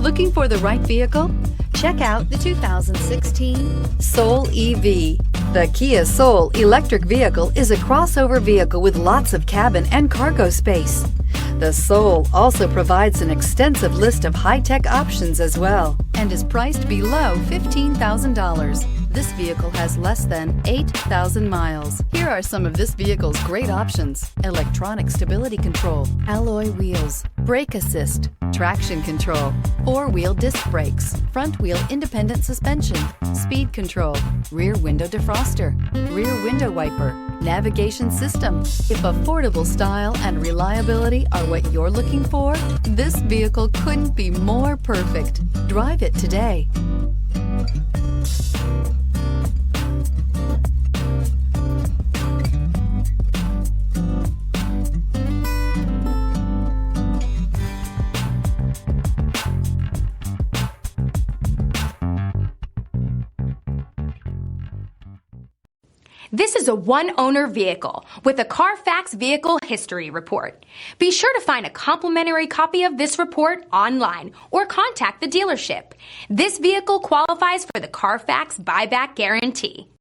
Looking for the right vehicle? Check out the 2016 Soul EV. The Kia Soul electric vehicle is a crossover vehicle with lots of cabin and cargo space. The Soul also provides an extensive list of high-tech options as well and is priced below $15,000. This vehicle has less than 8,000 miles. Here are some of this vehicle's great options: electronic stability control, alloy wheels, brake assist, traction control, four-wheel disc brakes, front-wheel independent suspension, speed control, rear window defroster, rear window wiper, navigation system. If affordable style and reliability are what you're looking for, this vehicle couldn't be more perfect. Drive it today. This is a one-owner vehicle with a Carfax Vehicle History Report. Be sure to find a complimentary copy of this report online or contact the dealership. This vehicle qualifies for the Carfax Buyback Guarantee.